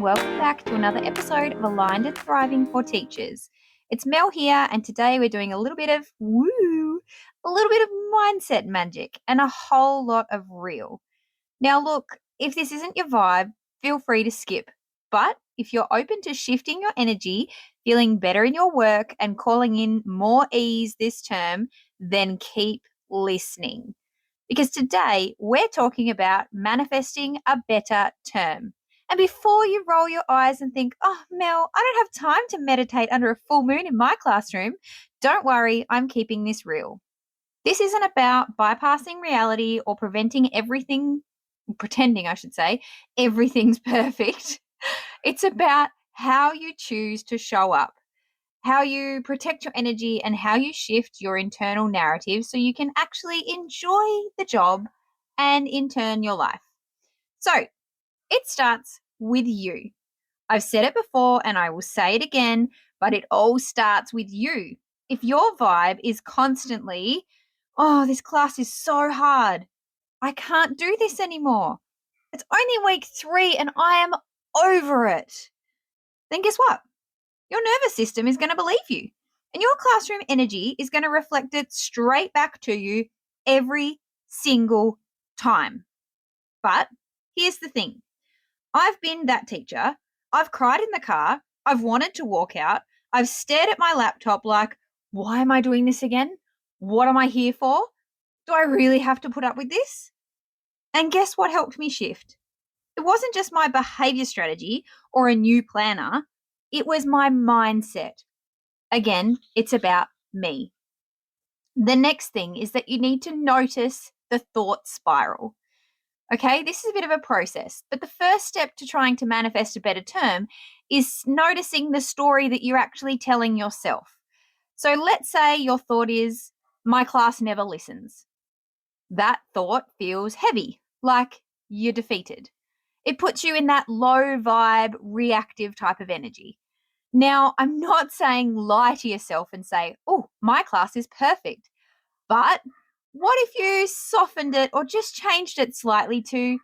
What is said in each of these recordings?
welcome back to another episode of Aligned and Thriving for Teachers. It's Mel here, and today we're doing a little bit of mindset magic and a whole lot of real. Now, look, if this isn't your vibe, feel free to skip. But if you're open to shifting your energy, feeling better in your work, and calling in more ease this term, then keep listening. Because today we're talking about manifesting a better term. And before you roll your eyes and think, oh, Mel, I don't have time to meditate under a full moon in my classroom, don't worry, I'm keeping this real. This isn't about bypassing reality or pretending, I should say, everything's perfect. It's about how you choose to show up, how you protect your energy, and how you shift your internal narrative so you can actually enjoy the job and in turn your life. So it starts with you. I've said it before and I will say it again, but it all starts with you. If your vibe is constantly, oh, this class is so hard, I can't do this anymore, it's only week 3 and I am over it, then guess what? Your nervous system is going to believe you, and your classroom energy is going to reflect it straight back to you every single time. But here's the thing. I've been that teacher. I've cried in the car. I've wanted to walk out. I've stared at my laptop like, why am I doing this again? What am I here for? Do I really have to put up with this? And guess what helped me shift? It wasn't just my behavior strategy or a new planner. It was my mindset. Again, it's about me. The next thing is that you need to notice the thought spiral. Okay, this is a bit of a process, but the first step to trying to manifest a better term is noticing the story that you're actually telling yourself. So let's say your thought is, my class never listens. That thought feels heavy, like you're defeated. It puts you in that low vibe, reactive type of energy. Now, I'm not saying lie to yourself and say, oh, my class is perfect. But what if you softened it or just changed it slightly to,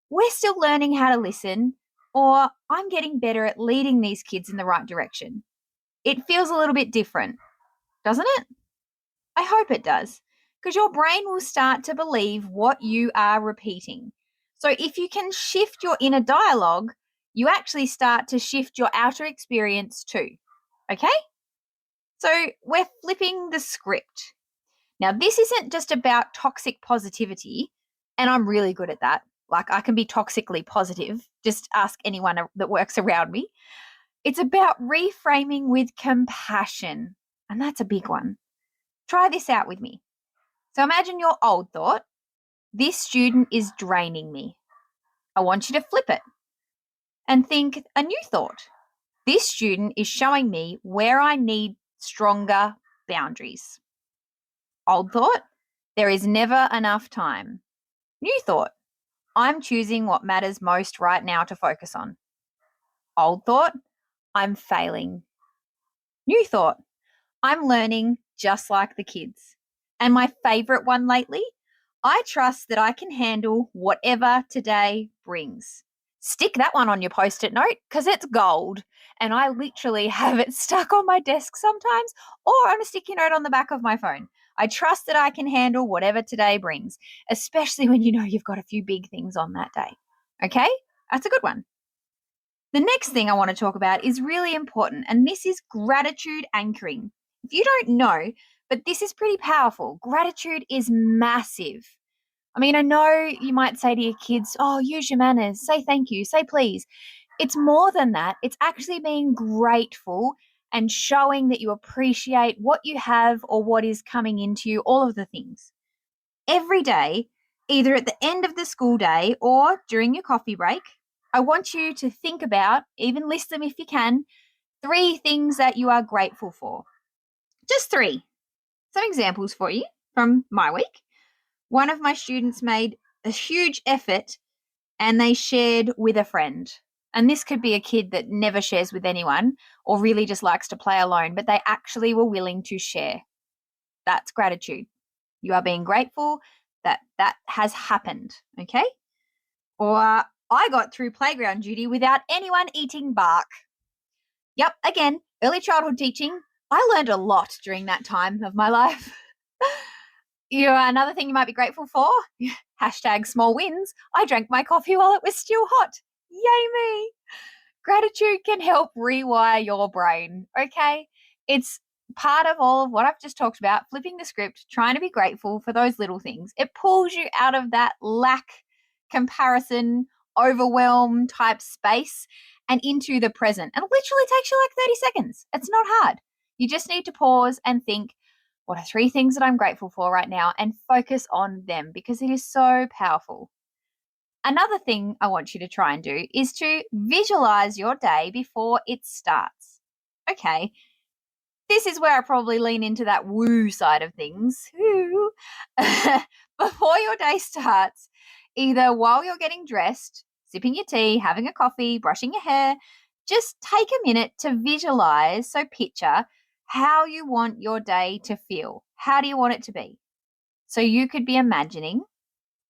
we're still learning how to listen, or I'm getting better at leading these kids in the right direction? It feels a little bit different, doesn't it? I hope it does, because your brain will start to believe what you are repeating. So if you can shift your inner dialogue, you actually start to shift your outer experience too. Okay? So we're flipping the script. Now, this isn't just about toxic positivity, and I'm really good at that. Like, I can be toxically positive. Just ask anyone that works around me. It's about reframing with compassion, and that's a big one. Try this out with me. So imagine your old thought, this student is draining me. I want you to flip it and think a new thought. This student is showing me where I need stronger boundaries. Old thought, there is never enough time. New thought, I'm choosing what matters most right now to focus on. Old thought, I'm failing. New thought, I'm learning just like the kids. And my favorite one lately, I trust that I can handle whatever today brings. Stick that one on your post-it note because it's gold. And I literally have it stuck on my desk sometimes or on a sticky note on the back of my phone. I trust that I can handle whatever today brings, especially when you know you've got a few big things on that day. Okay? That's a good one. The next thing I want to talk about is really important, and this is gratitude anchoring. If you don't know, but this is pretty powerful. Gratitude is massive. I mean, I know you might say to your kids, oh, use your manners, say thank you, say please. It's more than that. It's actually being grateful and showing that you appreciate what you have or what is coming into you, all of the things. Every day, either at the end of the school day or during your coffee break, I want you to think about, even list them if you can, 3 things that you are grateful for. Just 3. Some examples for you from my week. One of my students made a huge effort and they shared with a friend. And this could be a kid that never shares with anyone or really just likes to play alone, but they actually were willing to share. That's gratitude. You are being grateful that that has happened, okay? Or I got through playground duty without anyone eating bark. Yep, again, early childhood teaching. I learned a lot during that time of my life. Another thing you might be grateful for, hashtag small wins. I drank my coffee while it was still hot. Yay me. Gratitude can help rewire your brain, okay? It's part of all of what I've just talked about, flipping the script, trying to be grateful for those little things. It pulls you out of that lack, comparison, overwhelm type space and into the present. And it literally takes you like 30 seconds. It's not hard. You just need to pause and think, what are 3 things that I'm grateful for right now, and focus on them because it is so powerful. Another thing I want you to try and do is to visualize your day before it starts. Okay, this is where I probably lean into that woo side of things. Woo. Before your day starts, either while you're getting dressed, sipping your tea, having a coffee, brushing your hair, just take a minute to visualize, so picture how you want your day to feel. How do you want it to be? So you could be imagining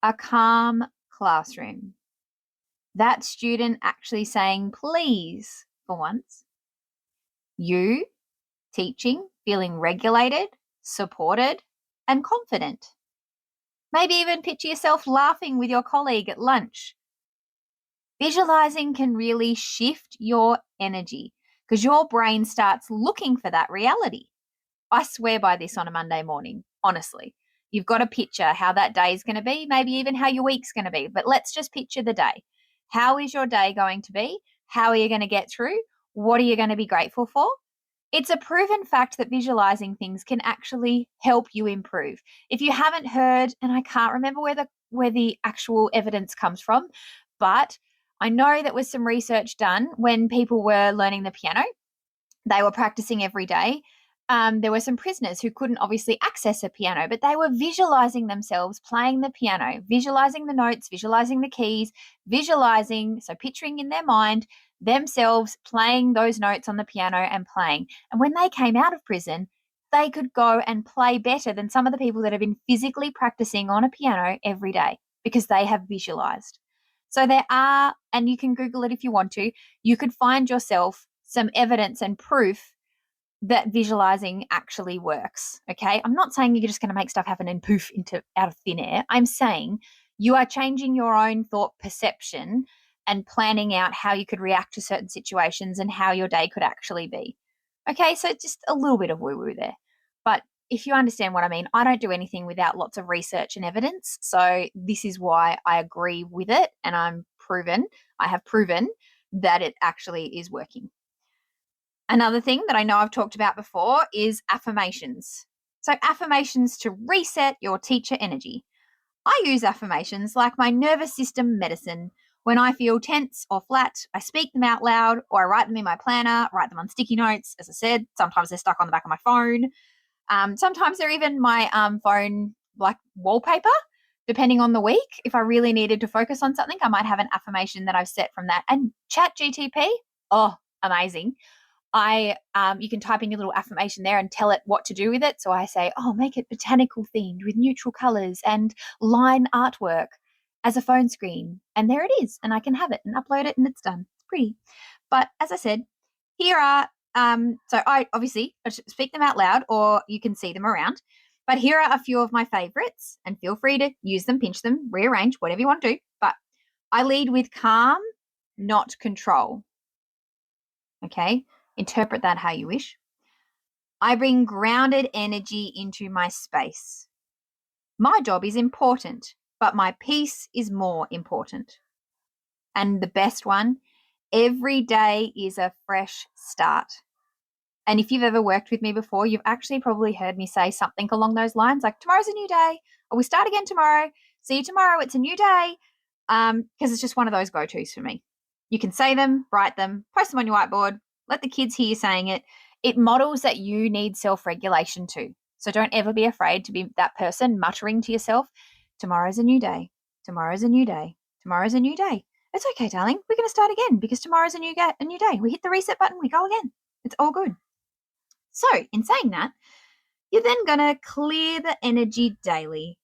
a calm classroom. That student actually saying please for once. You teaching, feeling regulated, supported, and confident. Maybe even picture yourself laughing with your colleague at lunch. Visualizing can really shift your energy because your brain starts looking for that reality. I swear by this on a Monday morning, honestly. You've got to picture how that day is going to be, maybe even how your week's going to be, but let's just picture the day. How is your day going to be? How are you going to get through? What are you going to be grateful for? It's a proven fact that visualizing things can actually help you improve. If you haven't heard, and I can't remember where the actual evidence comes from, but I know that was some research done when people were learning the piano. They were practicing every day. There were some prisoners who couldn't obviously access a piano, but they were visualizing themselves playing the piano, visualizing the notes, visualizing the keys, visualizing, so picturing in their mind themselves playing those notes on the piano and playing. And when they came out of prison, they could go and play better than some of the people that have been physically practicing on a piano every day because they have visualized. So there are, and you can Google it if you want to, you could find yourself some evidence and proof that visualizing actually works. Okay. I'm not saying you're just going to make stuff happen and poof out of thin air. I'm saying you are changing your own thought perception and planning out how you could react to certain situations and how your day could actually be. Okay. So just a little bit of woo woo there. But if you understand what I mean, I don't do anything without lots of research and evidence. So this is why I agree with it. And I have proven that it actually is working. Another thing that I know I've talked about before is affirmations. So, affirmations to reset your teacher energy. I use affirmations like my nervous system medicine. When I feel tense or flat, I speak them out loud or I write them in my planner, write them on sticky notes. As I said, sometimes they're stuck on the back of my phone. Sometimes they're even my phone like wallpaper, depending on the week. If I really needed to focus on something, I might have an affirmation that I've set from that. And Chat GTP, oh, amazing. You can type in your little affirmation there and tell it what to do with it. So I say, oh, make it botanical themed with neutral colors and line artwork as a phone screen. And there it is. And I can have it and upload it and it's done. It's pretty. But as I said, here are, so I obviously speak them out loud or you can see them around. But here are a few of my favorites and feel free to use them, pinch them, rearrange, whatever you want to do. But I lead with calm, not control. Okay. Interpret that how you wish. I bring grounded energy into my space. My job is important, but my peace is more important. And the best one, every day is a fresh start. And if you've ever worked with me before, you've actually probably heard me say something along those lines, like tomorrow's a new day, or we start again tomorrow. See you tomorrow. It's a new day. Because it's just one of those go-tos for me. You can say them, write them, post them on your whiteboard, let the kids hear you saying it. It models that you need self-regulation too. So don't ever be afraid to be that person muttering to yourself, tomorrow's a new day, tomorrow's a new day, tomorrow's a new day. It's okay, darling. We're going to start again because tomorrow's a new day. We hit the reset button, we go again. It's all good. So in saying that, you're then going to clear the energy daily.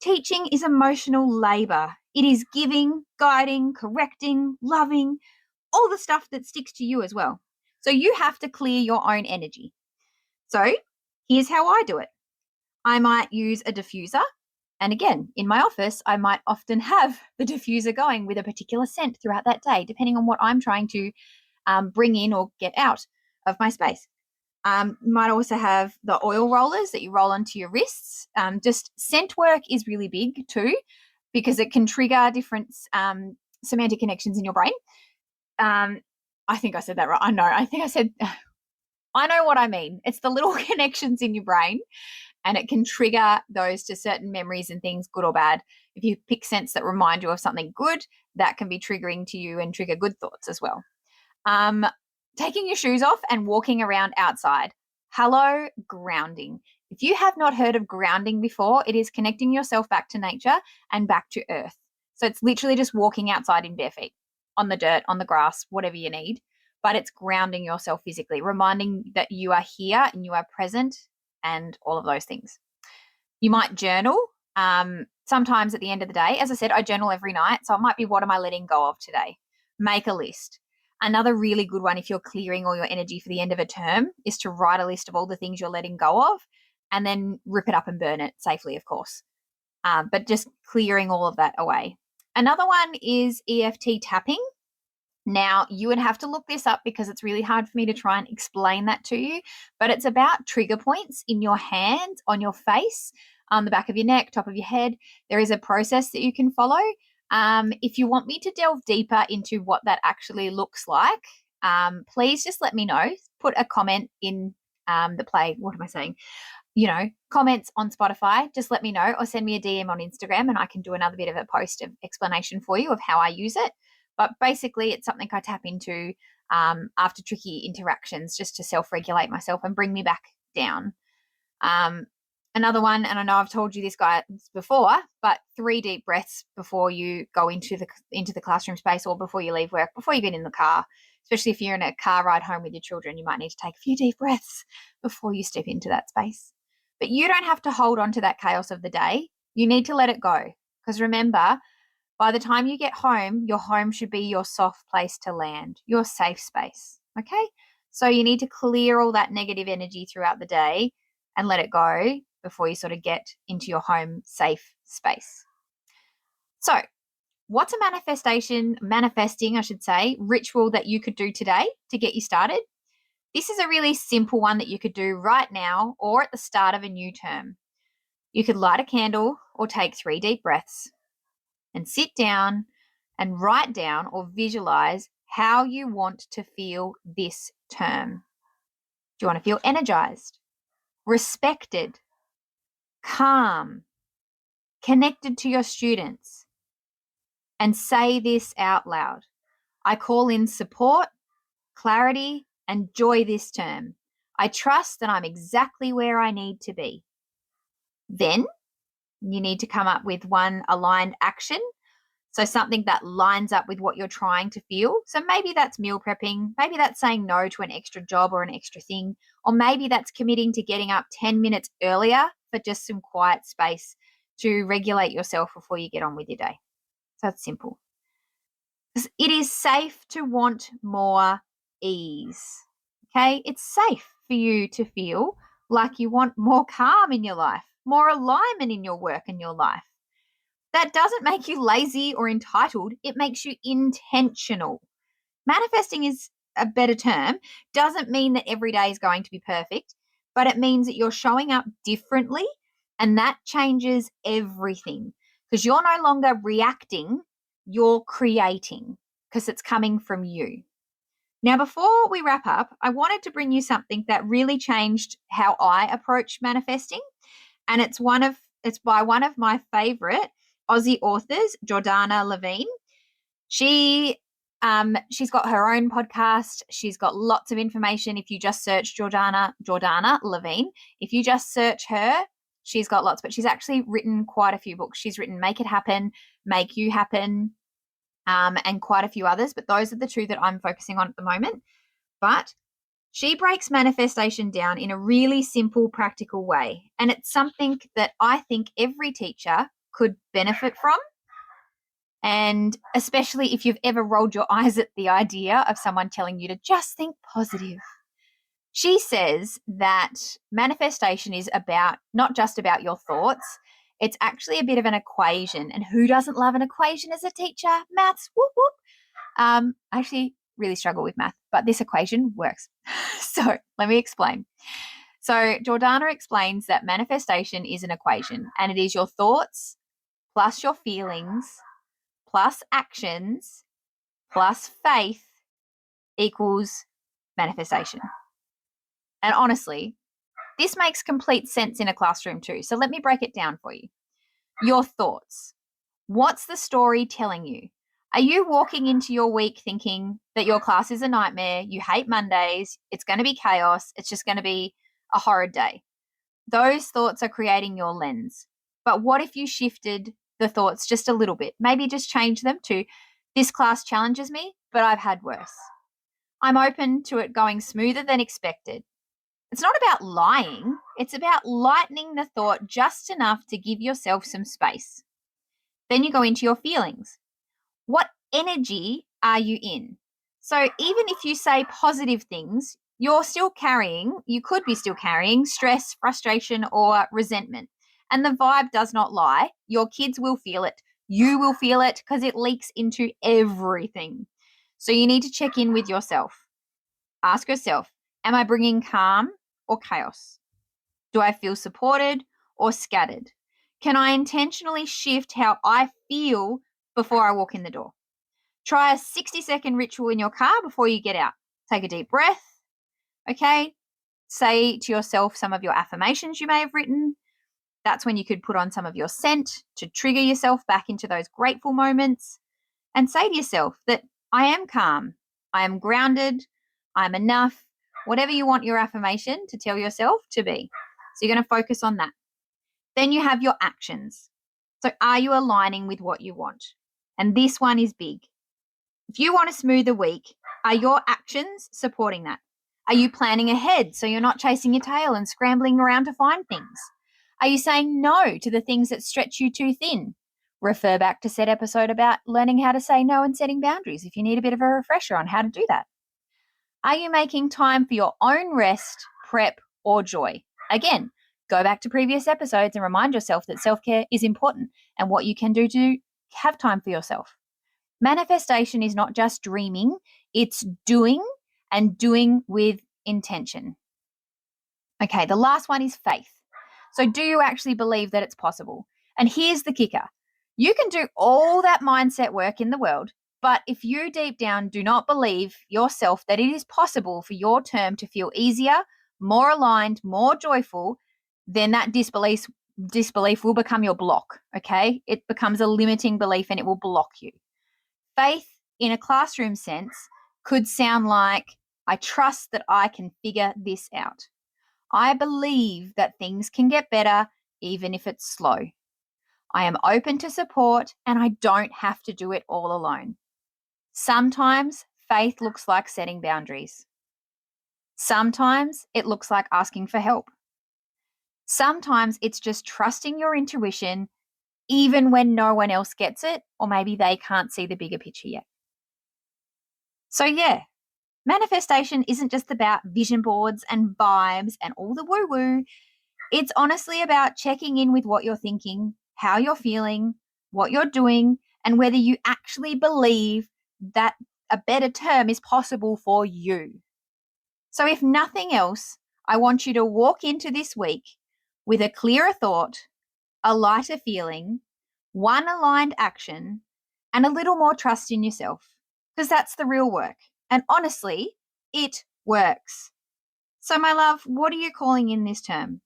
Teaching is emotional labor. It is giving, guiding, correcting, loving, all the stuff that sticks to you as well. So you have to clear your own energy. So here's how I do it. I might use a diffuser. And again, in my office, I might often have the diffuser going with a particular scent throughout that day, depending on what I'm trying to bring in or get out of my space. You might also have the oil rollers that you roll onto your wrists. Just scent work is really big too, because it can trigger different semantic connections in your brain. I think I said that right. I know what I mean. It's the little connections in your brain, and it can trigger those to certain memories and things, good or bad. If you pick scents that remind you of something good, that can be triggering to you and trigger good thoughts as well. Taking your shoes off and walking around outside. Hello, grounding. If you have not heard of grounding before, it is connecting yourself back to nature and back to earth. So it's literally just walking outside in bare feet, on the dirt, on the grass, whatever you need. But it's grounding yourself physically, reminding that you are here and you are present and all of those things. You might journal. Sometimes at the end of the day, as I said, I journal every night. So it might be, what am I letting go of today? Make a list. Another really good one, if you're clearing all your energy for the end of a term, is to write a list of all the things you're letting go of and then rip it up and burn it safely, of course. But just clearing all of that away. Another one is EFT tapping. Now, you would have to look this up because it's really hard for me to try and explain that to you, but it's about trigger points in your hands, on your face, on the back of your neck, top of your head. There is a process that you can follow. If you want me to delve deeper into what that actually looks like, please just let me know. Put a comment in comments on Spotify. Just let me know, or send me a DM on Instagram and I can do another bit of a post of explanation for you of how I use it. But basically, it's something I tap into after tricky interactions just to self-regulate myself and bring me back down. Another one, and I know I've told you this guys before, but 3 deep breaths before you go into the classroom space or before you leave work, before you get in the car. Especially if you're in a car ride home with your children, you might need to take a few deep breaths before you step into that space. But you don't have to hold on to that chaos of the day. You need to let it go. Because remember, by the time you get home, your home should be your soft place to land, your safe space, okay? So you need to clear all that negative energy throughout the day and let it go before you sort of get into your home safe space. So what's a manifesting, I should say, ritual that you could do today to get you started? This is a really simple one that you could do right now or at the start of a new term. You could light a candle or take 3 deep breaths and sit down and write down or visualize how you want to feel this term. Do you want to feel energized, respected, calm, connected to your students? And say this out loud. I call in support, clarity, and joy this term. I trust that I'm exactly where I need to be. Then you need to come up with one aligned action. So something that lines up with what you're trying to feel. So maybe that's meal prepping. Maybe that's saying no to an extra job or an extra thing. Or maybe that's committing to getting up 10 minutes earlier for just some quiet space to regulate yourself before you get on with your day. So it's simple. It is safe to want more ease. Okay? It's safe for you to feel like you want more calm in your life, more alignment in your work and your life. That doesn't make you lazy or entitled. It makes you intentional. Manifesting is a better term. Doesn't mean that every day is going to be perfect, but it means that you're showing up differently, and that changes everything because you're no longer reacting, you're creating because it's coming from you. Now, before we wrap up, I wanted to bring you something that really changed how I approach manifesting, and it's by one of my favorite Aussie authors, Jordana Levine. She's got her own podcast. She's got lots of information. If you just search Jordana Levine, if you just search her, she's got lots, but she's actually written quite a few books. She's written Make It Happen, Make You Happen, and quite a few others, but those are the 2 that I'm focusing on at the moment. But she breaks manifestation down in a really simple, practical way. And it's something that I think every teacher could benefit from. And especially if you've ever rolled your eyes at the idea of someone telling you to just think positive. She says that manifestation is about not just about your thoughts. It's actually a bit of an equation. And who doesn't love an equation as a teacher? Maths, whoop, whoop. I actually really struggle with math, but this equation works. So let me explain. So Jordana explains that manifestation is an equation, and it is your thoughts plus your feelings plus actions plus faith equals manifestation. And honestly, this makes complete sense in a classroom too. So let me break it down for you. Your thoughts. What's the story telling you? Are you walking into your week thinking that your class is a nightmare, you hate Mondays, it's going to be chaos, it's just going to be a horrid day? Those thoughts are creating your lens. But what if you shifted the thoughts just a little bit? Maybe just change them to, this class challenges me, but I've had worse. I'm open to it going smoother than expected. It's not about lying. It's about lightening the thought just enough to give yourself some space. Then you go into your feelings. What energy are you in? So even if you say positive things, you could be still carrying stress, frustration, or resentment. And the vibe does not lie. Your kids will feel it. You will feel it because it leaks into everything. So you need to check in with yourself. Ask yourself, am I bringing calm or chaos? Do I feel supported or scattered? Can I intentionally shift how I feel before I walk in the door? Try a 60-second ritual in your car before you get out. Take a deep breath. Okay. Say to yourself some of your affirmations you may have written. That's when you could put on some of your scent to trigger yourself back into those grateful moments. And say to yourself that I am calm, I am grounded, I'm enough, whatever you want your affirmation to tell yourself to be. So you're going to focus on that. Then you have your actions. So are you aligning with what you want? And this one is big. If you want a smoother week, are your actions supporting that? Are you planning ahead so you're not chasing your tail and scrambling around to find things? Are you saying no to the things that stretch you too thin? Refer back to said episode about learning how to say no and setting boundaries if you need a bit of a refresher on how to do that. Are you making time for your own rest, prep, or joy? Again, go back to previous episodes and remind yourself that self-care is important and what you can do to have time for yourself. Manifestation is not just dreaming, it's doing, and doing with intention. Okay, the last one is faith. So do you actually believe that it's possible? And here's the kicker. You can do all that mindset work in the world, but if you deep down do not believe yourself that it is possible for your term to feel easier, more aligned, more joyful, then that disbelief will become your block, okay? It becomes a limiting belief and it will block you. Faith in a classroom sense could sound like, I trust that I can figure this out. I believe that things can get better even if it's slow. I am open to support and I don't have to do it all alone. Sometimes faith looks like setting boundaries. Sometimes it looks like asking for help. Sometimes it's just trusting your intuition even when no one else gets it, or maybe they can't see the bigger picture yet. So yeah, manifestation isn't just about vision boards and vibes and all the woo-woo. It's honestly about checking in with what you're thinking, how you're feeling, what you're doing, and whether you actually believe that a better term is possible for you. So if nothing else, I want you to walk into this week with a clearer thought, a lighter feeling, one aligned action, and a little more trust in yourself, because that's the real work. And honestly, it works. So my love, what are you calling in this term?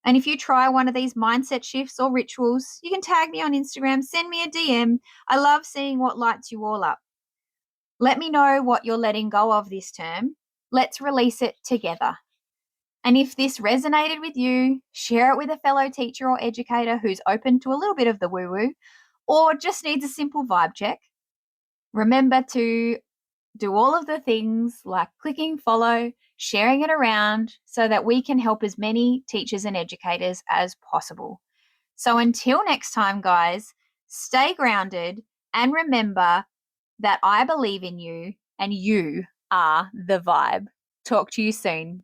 And if you try one of these mindset shifts or rituals, you can tag me on Instagram, send me a DM. I love seeing what lights you all up. Let me know what you're letting go of this term. Let's release it together. And if this resonated with you, share it with a fellow teacher or educator who's open to a little bit of the woo-woo or just needs a simple vibe check. Remember to do all of the things like clicking follow, sharing it around so that we can help as many teachers and educators as possible. So until next time, guys, stay grounded and remember that I believe in you and you are the vibe. Talk to you soon.